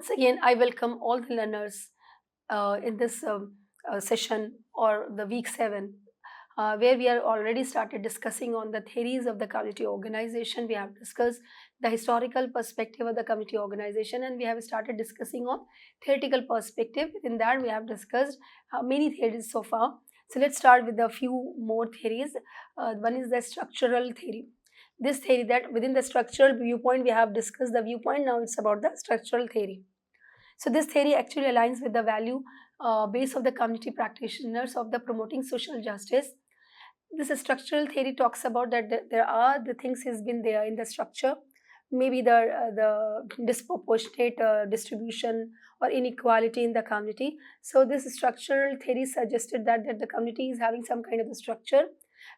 Once again, I welcome all the learners in this session or the week 7, where we are already started discussing on the theories of the community organization. We have discussed the historical perspective of the community organization, and we have started discussing on theoretical perspective. In that, we have discussed many theories so far. So let's start with a few more theories. One is the structural theory. This theory, that within the structural viewpoint, we have discussed the viewpoint. Now it's about the structural theory. So this theory actually aligns with the value base of the community practitioners of the promoting social justice. This structural theory talks about that there are the things has been there in the structure, maybe the disproportionate distribution or inequality in the community. So this structural theory suggested that the community is having some kind of a structure.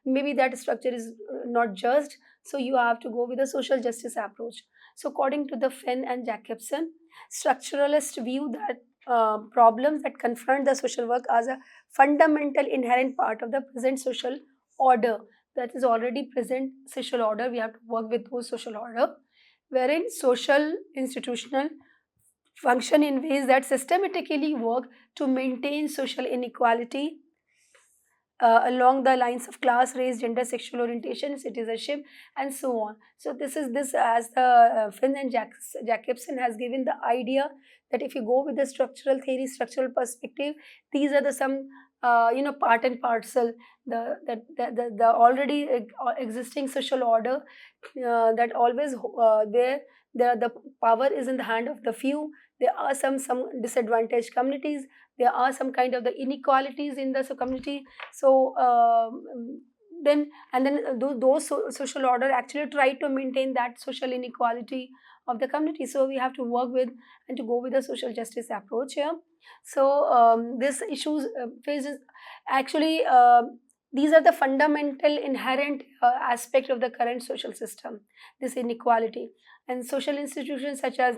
Maybe that structure is not just, so you have to go with a social justice approach. So according to the Fenn and Jacobson, structuralists view that problems that confront the social work as a fundamental inherent part of the present social order, that is already present social order. We have to work with those social order, wherein social institutional function in ways that systematically work to maintain social inequality along the lines of class, race, gender, sexual orientation, citizenship, and so on. So this as the Finn and Jacobson has given the idea that if you go with the structural theory, structural perspective, these are the some part and parcel, the already existing social order, that always there the power is in the hand of the few. There are some disadvantaged communities, there are some kind of the inequalities in the community. So then those social order actually try to maintain that social inequality of the community. So we have to work with and to go with a social justice approach here. So this issues faces actually these are the fundamental inherent aspect of the current social system, this inequality. And social institutions such as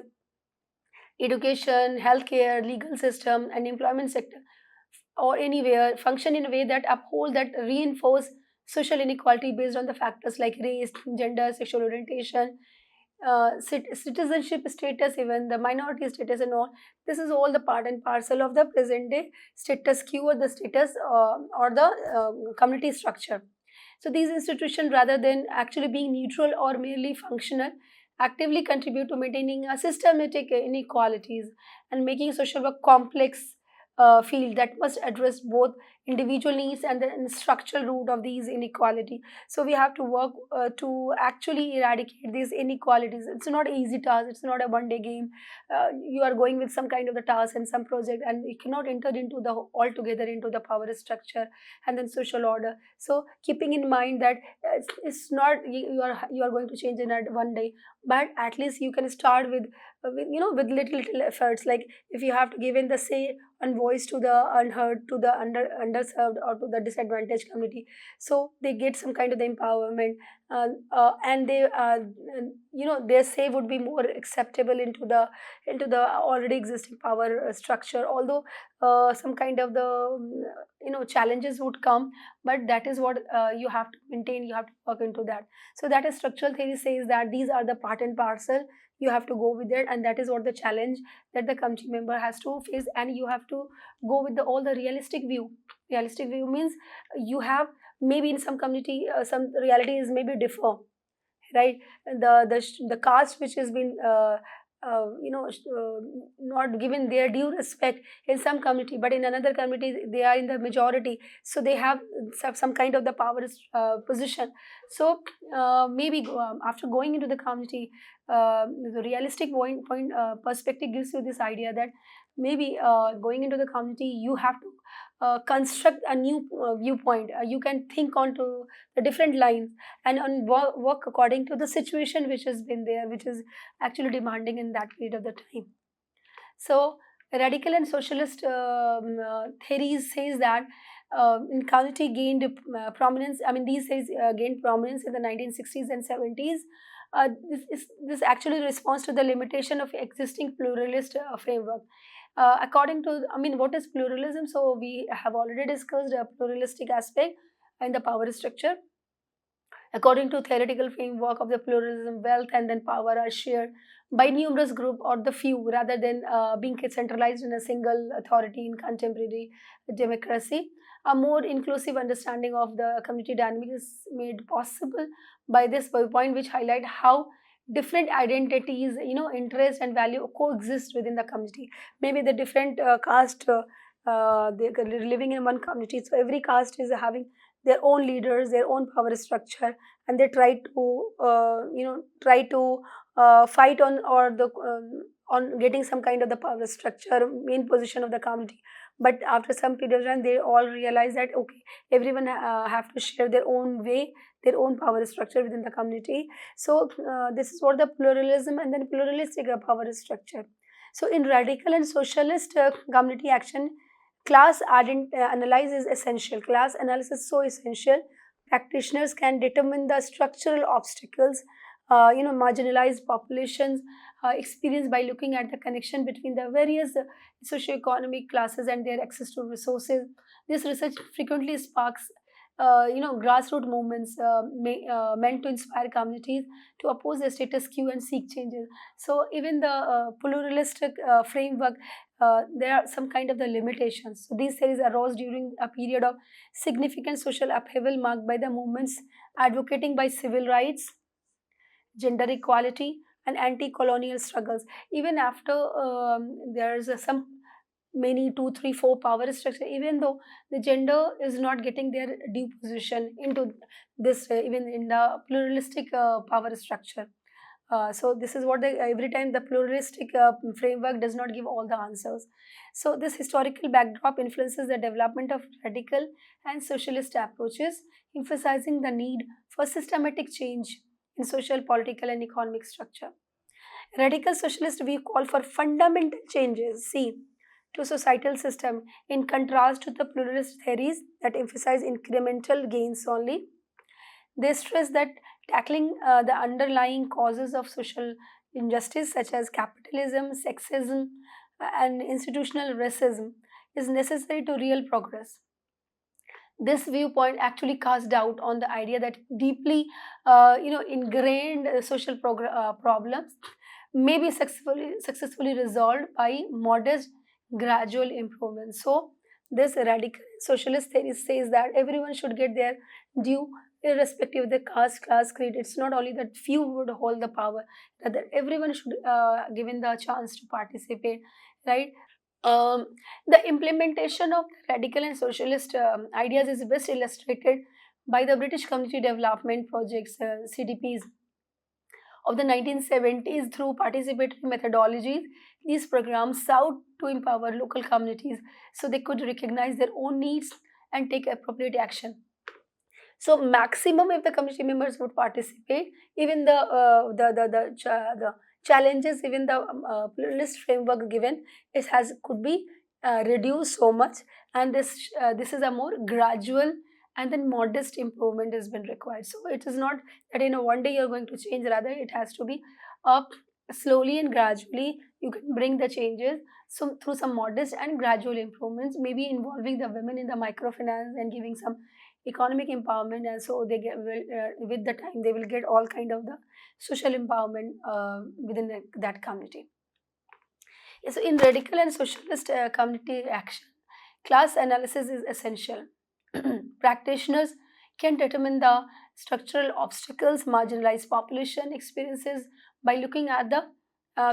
education, healthcare, legal system, and employment sector, or anywhere, function in a way that uphold, that reinforce social inequality based on the factors like race, gender, sexual orientation, citizenship status, even the minority status and all. This is all the part and parcel of the present day status quo, or the status or the community structure. So these institutions, rather than actually being neutral or merely functional, actively contribute to maintaining a systematic inequalities and making social work complex field that must address both individual needs and the structural root of these inequality. So we have to work to actually eradicate these inequalities. It's not an easy task, it's not a one day game. You are going with some kind of the task and some project, and you cannot enter into the altogether into the power structure and then social order. So keeping in mind that it's not you are going to change in one day, but at least you can start with with little efforts. Like if you have to give in the say and voice to the unheard, to the underserved, or to the disadvantaged community, so they get some kind of the empowerment, and they their say would be more acceptable into the already existing power structure. Although some kind of the challenges would come, but that is what you have to maintain, you have to work into that. So that is structural theory says that these are the part and parcel, you have to go with it, and that is what the challenge that the committee member has to face. And you have to go with all the realistic view. Realistic view means you have, maybe in some community some realities maybe differ, right? The caste which has been not given their due respect in some community, but in another community they are in the majority, so they have some kind of the power position. So maybe after going into the community, the realistic point perspective gives you this idea that maybe going into the community you have to construct a new viewpoint. You can think onto the different lines and work according to the situation which has been there, which is actually demanding in that period of the time. So radical and socialist theories says that inequality gained prominence. I mean, these says gained prominence in the 1960s and 70s. This actually responds to the limitation of existing pluralist framework. According to, I mean, what is pluralism? So we have already discussed a pluralistic aspect in the power structure. According to theoretical framework of the pluralism, wealth and then power are shared by numerous group or the few rather than being centralized in a single authority in contemporary democracy. A more inclusive understanding of the community dynamic is made possible by this point, which highlight how different identities, interest and value coexist within the community. Maybe the different caste, they're living in one community, so every caste is having their own leaders, their own power structure, and they try to fight on or the on getting some kind of the power structure, main position of the community. But after some period of time, they all realize that okay, everyone have to share their own way, their own power structure within the community. So this is what the pluralism and then pluralistic power structure. So in radical and socialist community action, analysis is essential. Class analysis is so essential. Practitioners can determine the structural obstacles, marginalized populations experience by looking at the connection between the various socioeconomic classes and their access to resources. This research frequently sparks, grassroots movements meant to inspire communities to oppose the status quo and seek changes. So even the pluralistic framework, there are some kind of the limitations. So these theories arose during a period of significant social upheaval marked by the movements advocating by civil rights, gender equality, and anti-colonial struggles. Even after there's some many two, three, four power structure, even though the gender is not getting their due position into this, even in the pluralistic power structure. So this is what every time the pluralistic framework does not give all the answers. So this historical backdrop influences the development of radical and socialist approaches, emphasizing the need for systematic change in social, political, and economic structure. Radical socialist we call for fundamental changes. See, to societal system in contrast to the pluralist theories that emphasize incremental gains only. They stress that tackling the underlying causes of social injustice such as capitalism, sexism, and institutional racism is necessary to real progress. This viewpoint actually casts doubt on the idea that deeply ingrained social problems may be successfully resolved by modest gradual improvement. So this radical socialist theory says that everyone should get their due irrespective of the caste, class, creed. It's not only that few would hold the power, rather everyone should given the chance to participate, right? um, the implementation of radical and socialist ideas is best illustrated by the British Community Development Projects, CDPs, of the 1970s through participatory methodologies. These programs sought to empower local communities so they could recognize their own needs and take appropriate action. So maximum if the community members would participate, even the challenges, even the list framework given, it has could be reduced so much, and this is a more gradual and then modest improvement has been required. So it is not that in a one day you're going to change, rather it has to be up slowly and gradually you can bring the changes. So through some modest and gradual improvements, maybe involving the women in the microfinance and giving some economic empowerment, and so they get with the time they will get all kind of the social empowerment within that community. Yeah, so in radical and socialist community action, class analysis is essential. Practitioners can determine the structural obstacles marginalized population experiences by looking at the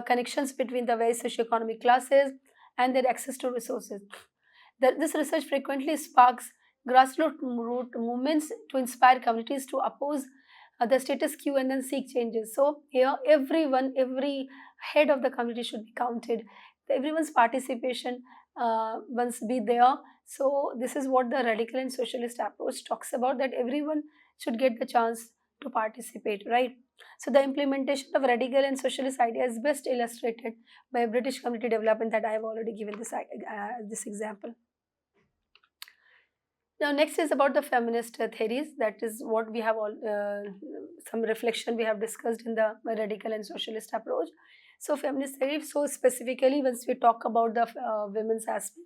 connections between the various socioeconomic classes and their access to resources. This research frequently sparks grassroots movements to inspire communities to oppose the status quo and then seek changes. So here, every head of the community should be counted. Everyone's participation must be there. So this is what the radical and socialist approach talks about, that everyone should get the chance to participate, right? So the implementation of radical and socialist ideas is best illustrated by British community development that I have already given this example. Now, next is about the feminist theories. That is what we have all some reflection we have discussed in the radical and socialist approach. So, feminist theory. So, specifically, once we talk about the women's aspect.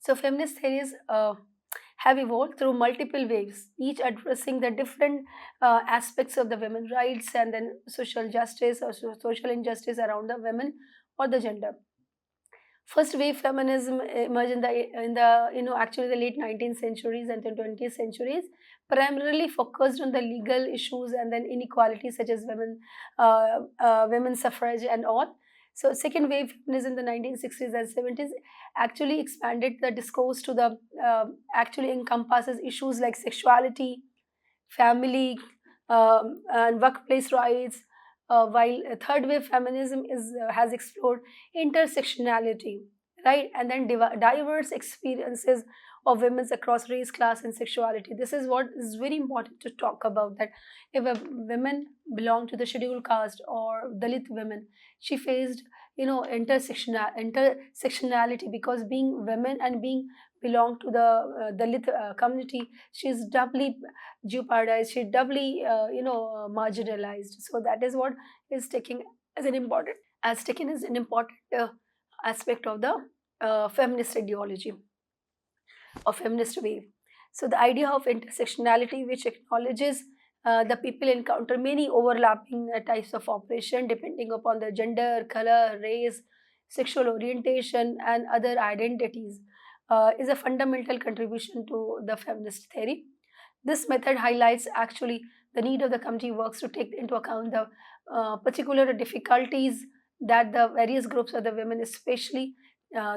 So feminist theories have evolved through multiple waves, each addressing the different aspects of the women's rights and then social justice or social injustice around the women or the gender. First wave feminism emerged in the actually the late 19th centuries and the 20th centuries, primarily focused on the legal issues and then inequalities such as women's suffrage and all. So second wave feminism in the 1960s and 70s actually expanded the discourse to the actually encompasses issues like sexuality, family, and workplace rights, while third wave feminism has explored intersectionality, right, and then diverse experiences of women across race, class, and sexuality. This is what is very important to talk about. That if a woman belonged to the scheduled caste or Dalit women, she faced intersectionality because being women and being belong to the Dalit community, she's doubly jeopardized, she doubly marginalized. So that is what is taken as an important aspect of the feminist ideology or feminist wave. So the idea of intersectionality, which acknowledges the people encounter many overlapping types of operation depending upon their gender, color, race, sexual orientation, and other identities, is a fundamental contribution to the feminist theory. This method highlights actually the need of the community works to take into account the particular difficulties that the various groups of the women, especially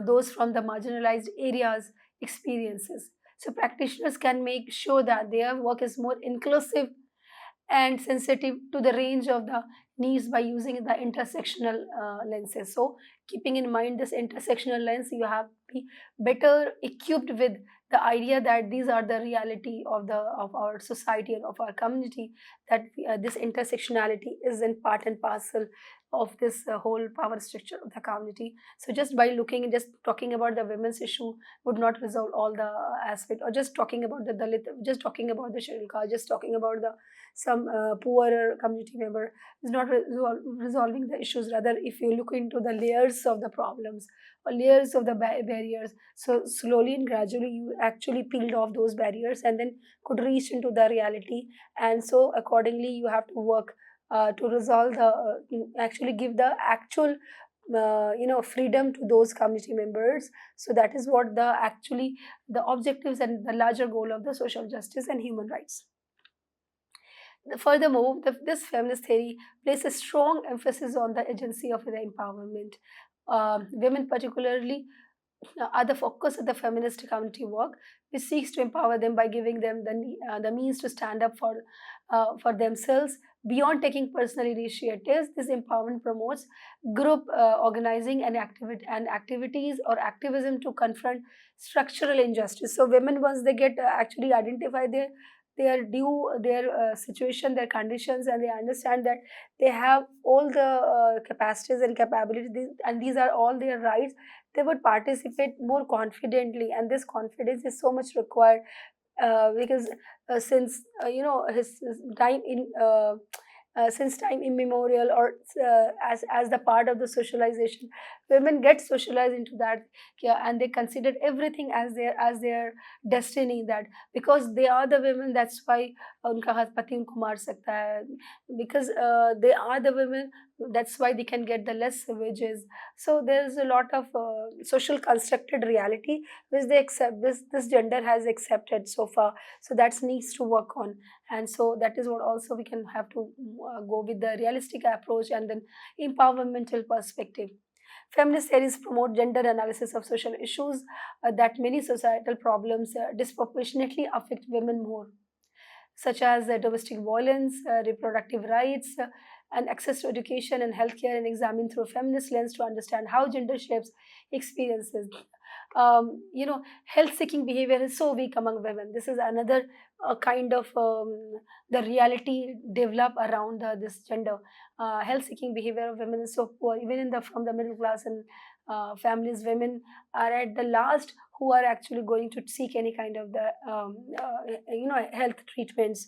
those from the marginalized areas, experiences. So practitioners can make sure that their work is more inclusive and sensitive to the range of the needs by using the intersectional lenses. So keeping in mind this intersectional lens, you have to be better equipped with the idea that these are the reality of our society and of our community, that this intersectionality is in part and parcel of this whole power structure of the community. So just by looking and just talking about the women's issue would not resolve all the aspect, or just talking about the Dalit, just talking about the scheduled caste, just talking about the some poorer community member is not resolving the issues. Rather, if you look into the layers of the problems or layers of the barriers, so slowly and gradually you actually peeled off those barriers and then could reach into the reality. And so accordingly you have to work to resolve the actually give the actual freedom to those community members. So that is what the actually the objectives and the larger goal of the social justice and human rights. Furthermore, this feminist theory places a strong emphasis on the agency of the empowerment. Women, particularly, are the focus of the feminist community work, which seeks to empower them by giving them the means to stand up for themselves beyond taking personal initiatives. This empowerment promotes group organizing and activities or activism to confront structural injustice. So women, once they get actually identify their due their situation, their conditions, and they understand that they have all the capacities and capabilities, and these are all their rights, they would participate more confidently. And this confidence is so much required because since his time in since time immemorial, or as the part of the socialization, women get socialized into that. Yeah, and they consider everything as their destiny, that because they are the women, that's why उनका हाथ पति उनको मार सकता है, because they are the women, that's why they can get the less wages. So there's a lot of social constructed reality which they accept, this gender has accepted so far. So that needs to work on. And so that is what also we can have to go with the realistic approach and then empowermental perspective. Feminist theories promote gender analysis of social issues, that many societal problems disproportionately affect women more, such as domestic violence, reproductive rights, and access to education and healthcare, and examine through a feminist lens to understand how gender shapes experiences. Health seeking behavior is so weak among women. This is another kind of the reality develop around this gender. Health seeking behavior of women is so poor, even in the from the middle class and families. Women are at the last who are actually going to seek any kind of the health treatments,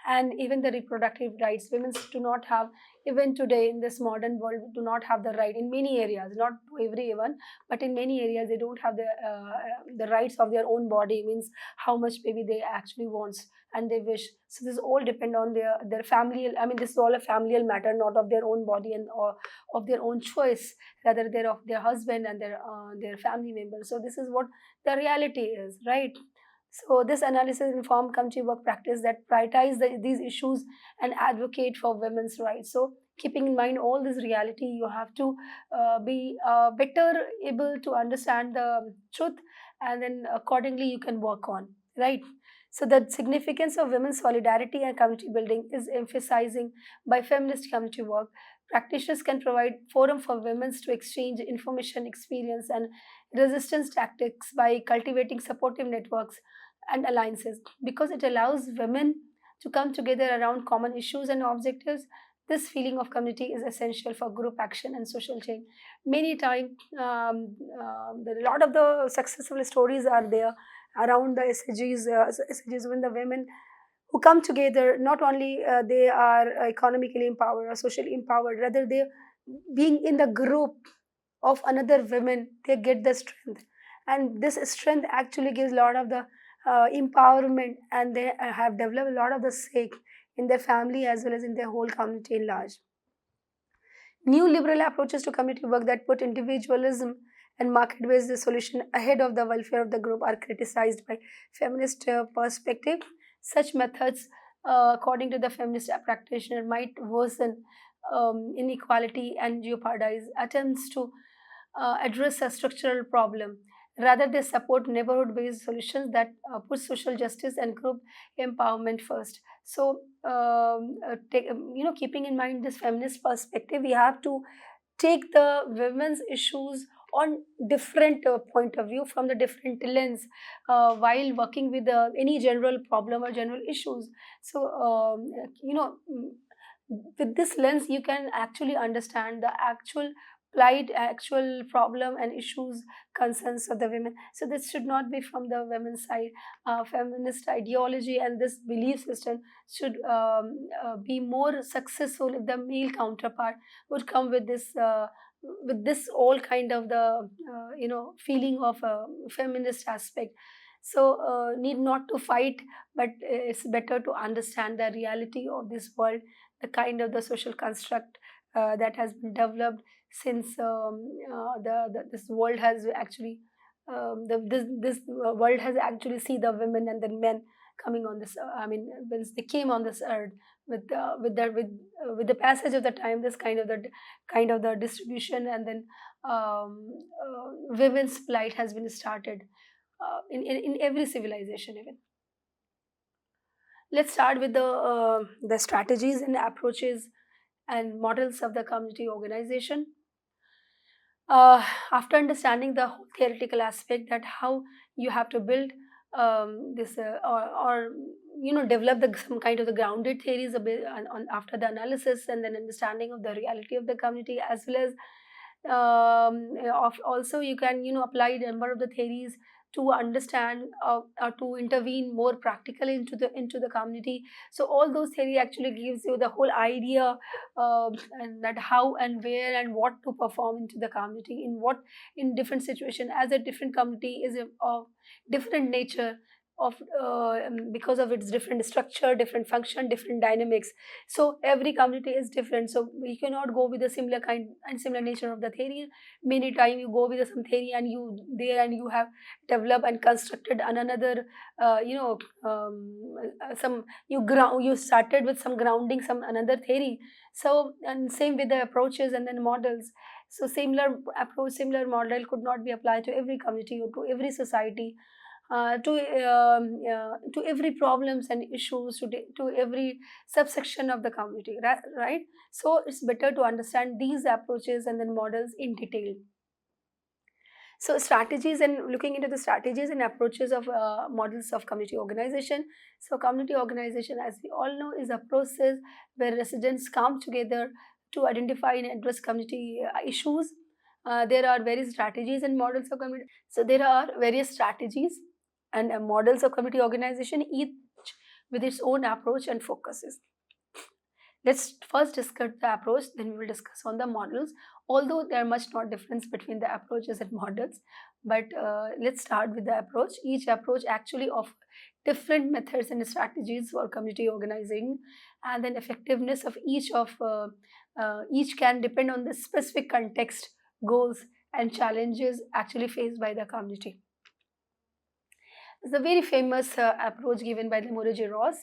and even the reproductive rights. Women do not have, even today in this modern world, do not have the right in many areas, not to everyone, but in many areas they don't have the rights of their own body, means how much baby they actually wants and they wish. So this all depend on their family. I mean, this is all a familial matter, not of their own body and or of their own choice, rather they're of their husband and their family members. So this is what the reality is, right? So this analysis informed community work practice that prioritize these issues and advocate for women's rights. So keeping in mind all this reality, you have to be better able to understand the truth, and then accordingly you can work on, right? So the significance of women's solidarity and community building is emphasizing by feminist community work. Practitioners can provide forum for women to exchange information, experience, and resistance tactics by cultivating supportive networks and alliances, because it allows women to come together around common issues and objectives. This feeling of community is essential for group action and social change. Many times, a lot of the successful stories are there around the SDGs when the women who come together, not only they are economically empowered or socially empowered, rather they being in the group of another women, they get the strength, and this strength actually gives a lot of the empowerment, and they have developed a lot of the stake in their family as well as in their whole community in large. New liberal approaches to community work that put individualism and market-based solution ahead of the welfare of the group are criticized by feminist perspective. Such methods, according to the feminist practitioner, might worsen inequality and jeopardize attempts to address a structural problem. Rather, they support neighborhood-based solutions that put social justice and group empowerment first. So, keeping in mind this feminist perspective, we have to take the women's issues on different point of view, from the different lens, while working with any general problem or general issues. So with this lens you can actually understand the actual plight, actual problem and issues, concerns of the women. So this should not be from the women's side. Feminist ideology and this belief system should be more successful if the male counterpart would come with this all kind of the feeling of a feminist aspect. So need not to fight, but it's better to understand the reality of this world, the kind of the social construct that has been developed since this world has actually this world has actually see the women and the men coming on this. I mean, when they came on this earth, with the passage of the time, this kind of the distribution, and then women's plight has been started in every civilization. Even let's start with the strategies and approaches and models of the community organization. After understanding the whole theoretical aspect, that how you have to build this or develop some kind of the grounded theories a bit after the analysis and then understanding of the reality of the community, as well as also you can apply a number of the theories to understand or to intervene more practically into the community. So all those theory actually gives you the whole idea, and that how and where and what to perform into the community, in different situation, as a different community is of different nature, of because of its different structure, different function, different dynamics. So every community is different, so we cannot go with a similar kind and similar nature of the theory. Many time you go with some theory and you have developed and constructed another some you started with some grounding, some another theory. So, and same with the approaches and then models. So similar approach, similar model could not be applied to every community or to every society, to every problems and issues, to every subsection of the community, right? So it's better to understand these approaches and then models in detail. So strategies, and looking into the strategies and approaches of models of community organization. So community organization, as we all know, is a process where residents come together to identify and address community issues, There are various strategies and models of community. So there are various strategies and models of community organization, each with its own approach and focuses. Let's first discuss the approach, then we will discuss on the models. Although there are much not difference between the approaches and models, but let's start with the approach. Each approach actually offers different methods and strategies for community organizing, and then effectiveness of each can depend on the specific context, goals, and challenges actually faced by the community. It's a very famous approach given by the Morigi Ross,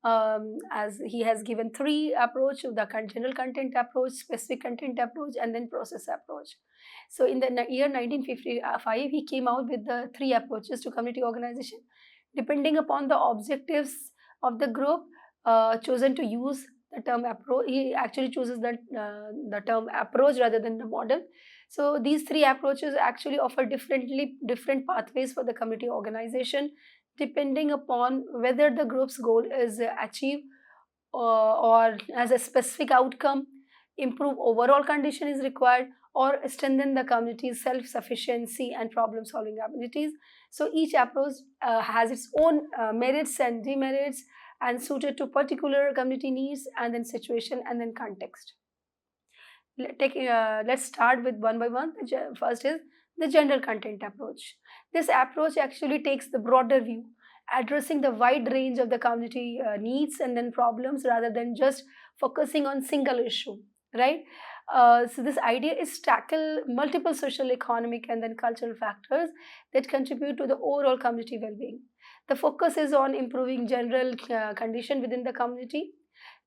as he has given three approach: the general content approach, specific content approach, and then process approach. So in the year 1955, he came out with the three approaches to community organization, depending upon the objectives of the group chosen to use the term approach. He actually chooses the term approach rather than the model. So these three approaches actually offer different pathways for the community organization, depending upon whether the group's goal is achieved or as a specific outcome, improve overall condition is required, or strengthen the community's self-sufficiency and problem-solving abilities. So each approach has its own merits and demerits and suited to particular community needs and then situation and then context. Let's start with one by one. First is the general content approach. This approach actually takes the broader view, addressing the wide range of the community needs and then problems rather than just focusing on single issue, right? So this idea is tackle multiple social, economic, and then cultural factors that contribute to the overall community well-being. The focus is on improving general condition within the community.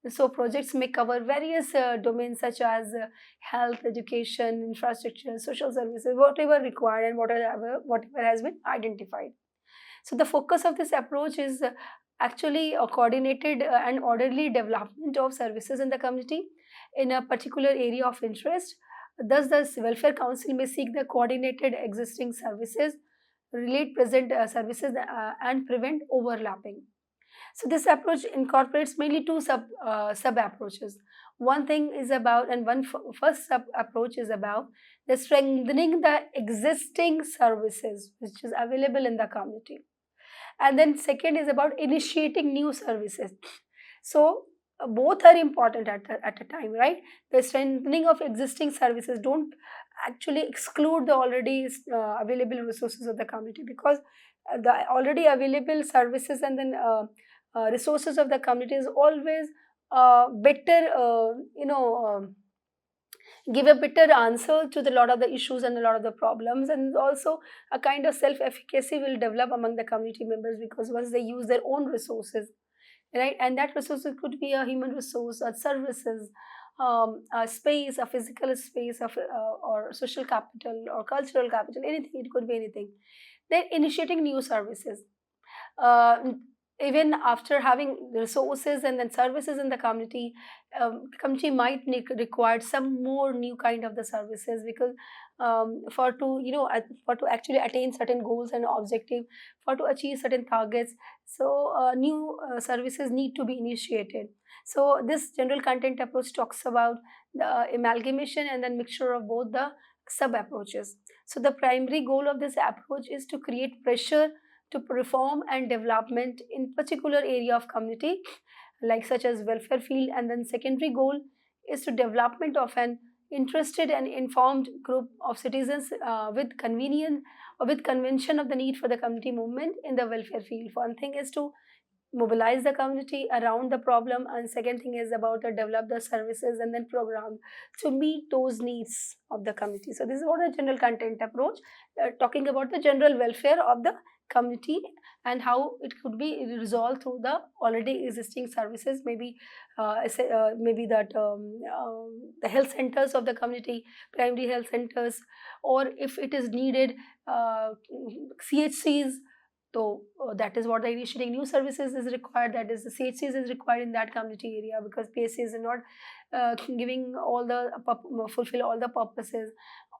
So projects may cover various domains such as health, education, infrastructure, social services, whatever required and whatever has been identified. So the focus of this approach is actually a coordinated and orderly development of services in the community in a particular area of interest. Thus, the Welfare Council may seek the coordinated existing services, relate present services, and prevent overlapping. So this approach incorporates mainly two sub approaches. One thing is about, and first sub approach is about the strengthening the existing services which is available in the community, and then second is about initiating new services. So both are important at a time, right? The strengthening of existing services don't actually exclude the already available resources of the community, because the already available services and then resources of the community is always better, give a better answer to the lot of the issues and a lot of the problems, and also a kind of self-efficacy will develop among the community members, because once they use their own resources, right, and that resources could be a human resource or services, a space, a physical space of or social capital or cultural capital, anything, it could be anything. They're initiating new services. uh, Even after having resources and then services in the community might require some more new kind of the services, because for to actually attain certain goals and objective, for to achieve certain targets, so new services need to be initiated. So this general content approach talks about the amalgamation and then mixture of both the sub approaches. So the primary goal of this approach is to create pressure to reform and development in particular area of community, like such as welfare field, and then secondary goal is to development of an interested and informed group of citizens with convenience or with convention of the need for the community movement in the welfare field. One thing is to mobilize the community around the problem, and second thing is about to develop the services and then program to meet those needs of the community. So this is what a general content approach, talking about the general welfare of the community and how it could be resolved through the already existing services, maybe maybe that the health centers of the community, primary health centers, or if it is needed, CHCs. So that is what the initiating new services is required. That is the CHCs is required in that community area, because PSCs are not giving all the fulfill all the purposes,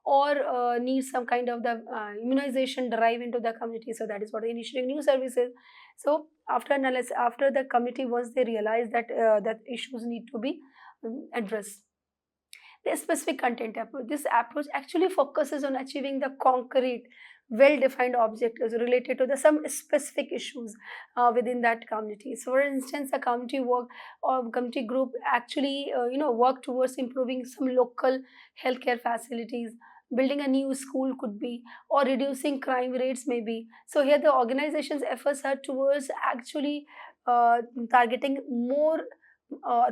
or need some kind of the immunization drive into the community. So that is what the initiating new services. So after analysis, after the committee, once they realize that that issues need to be addressed, The specific content approach. This approach actually focuses on achieving the concrete, well-defined objectives related to the some specific issues within that community. So, for instance, a community work or community group actually work towards improving some local healthcare facilities. Building a new school could be, or reducing crime rates maybe. So here the organization's efforts are towards actually uh, targeting more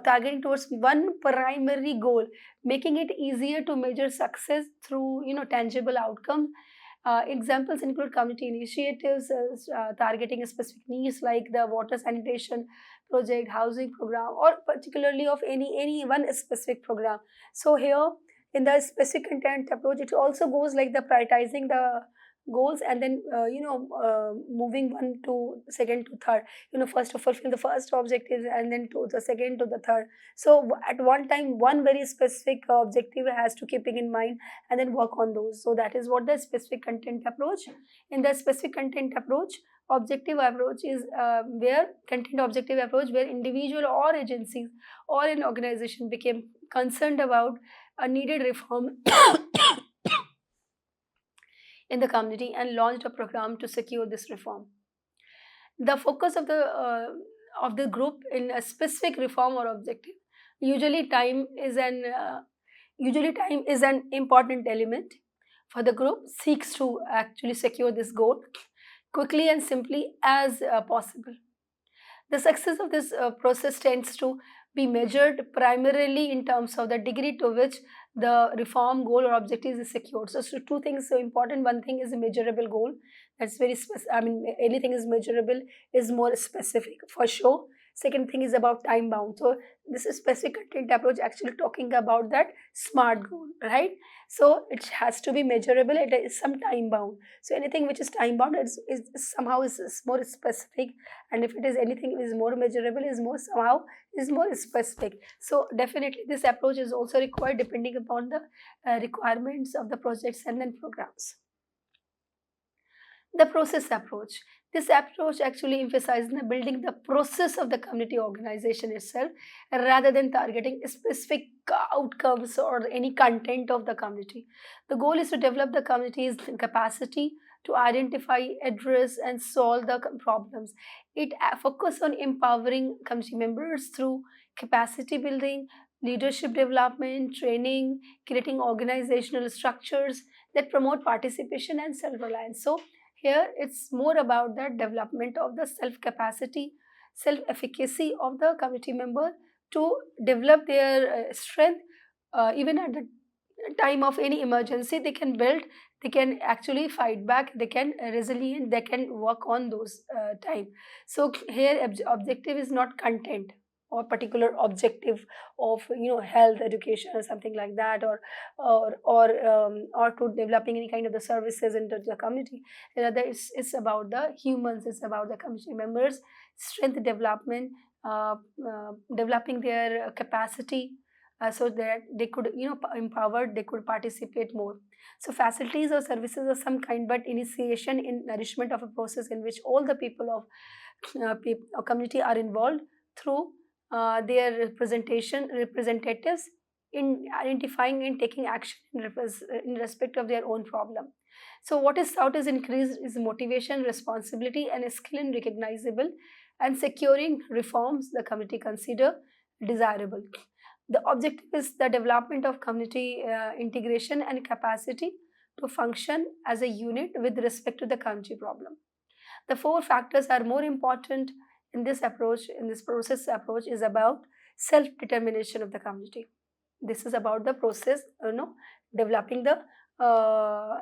targeting towards one primary goal, making it easier to measure success through tangible outcomes. Examples include community initiatives targeting specific needs like the water sanitation project, housing program, or particularly of any one specific program. So here in the specific content approach, it also goes like the prioritizing the goals, and then moving one to second to third. First to fulfill the first objective, and then to the second to the third. So at one time, one very specific objective has to keeping in mind, and then work on those. So that is what the specific content approach. In the specific content approach, objective approach is where content objective approach, where individual or agencies or an organization became concerned about a needed reform in the community and launched a program to secure this reform. The focus of the group in a specific reform or objective. Usually, time is an important element for the group seeks to actually secure this goal quickly and simply as possible. The success of this process tends to be measured primarily in terms of the degree to which the reform goal or objective is secured. So two things so important. One thing is a measurable goal. That's very specific. I mean, anything is measurable is more specific for sure. Second thing is about time bound. So this is specific content approach actually talking about that smart goal, right? So it has to be measurable. It is some time bound. So anything which is time bound is somehow is more specific, and if it is anything is more measurable is more somehow is more specific. So definitely this approach is also required depending upon the requirements of the projects and then programs. The process approach. This approach actually emphasizes the building the process of the community organization itself rather than targeting specific outcomes or any content of the community. The goal is to develop the community's capacity to identify, address, and solve the problems. It focuses on empowering community members through capacity building, leadership development, training, creating organizational structures that promote participation and self reliance. So, here it's more about the development of the self capacity, self efficacy of the community member to develop their strength even at the time of any emergency. They can build, they can actually fight back, they can resilient, they can work on those time. So here objective is not content or particular objective of health education or something like that, or to developing any kind of the services into the community. Rather it's about the humans, it's about the community members strength development, developing their capacity so that they could empowered, they could participate more. So facilities or services of some kind, but initiation in nourishment of a process in which all the people of community are involved through their representatives in identifying and taking action in respect of their own problem. So what is sought is increased is motivation, responsibility, and skill in recognizable and securing reforms the community consider desirable. The objective is the development of community integration and capacity to function as a unit with respect to the community problem. The four factors are more important in this approach, in this process approach, is about self-determination of the community. This is about the process, developing the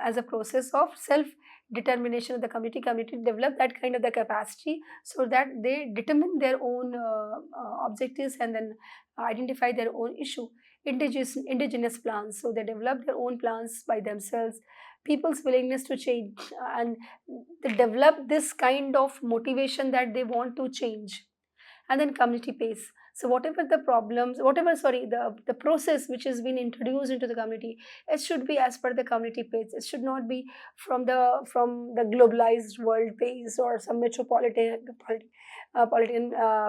as a process of self-determination of the community. Community develop that kind of the capacity so that they determine their own objectives and then identify their own issue. Indigenous plans, so they develop their own plans by themselves. People's willingness to change, and they develop this kind of motivation that they want to change. And then community pace. So whatever the problems, the process which has been introduced into the community, it should be as per the community pace. It should not be from the globalized world pace or some metropolitan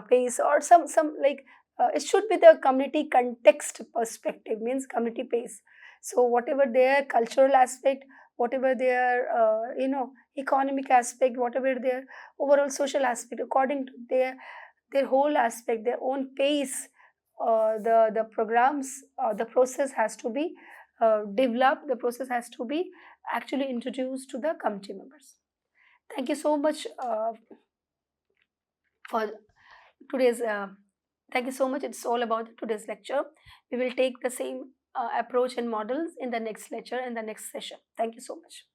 pace or some like it should be the community context perspective, means community pace. So whatever their cultural aspect, whatever their economic aspect, whatever their overall social aspect, according to their whole aspect, their own pace, the programs, the process has to be developed, the process has to be actually introduced to the committee members. Thank you so much for today's thank you so much. It's all about today's lecture. We will take the same approach and models in the next lecture, in the next session. Thank you so much.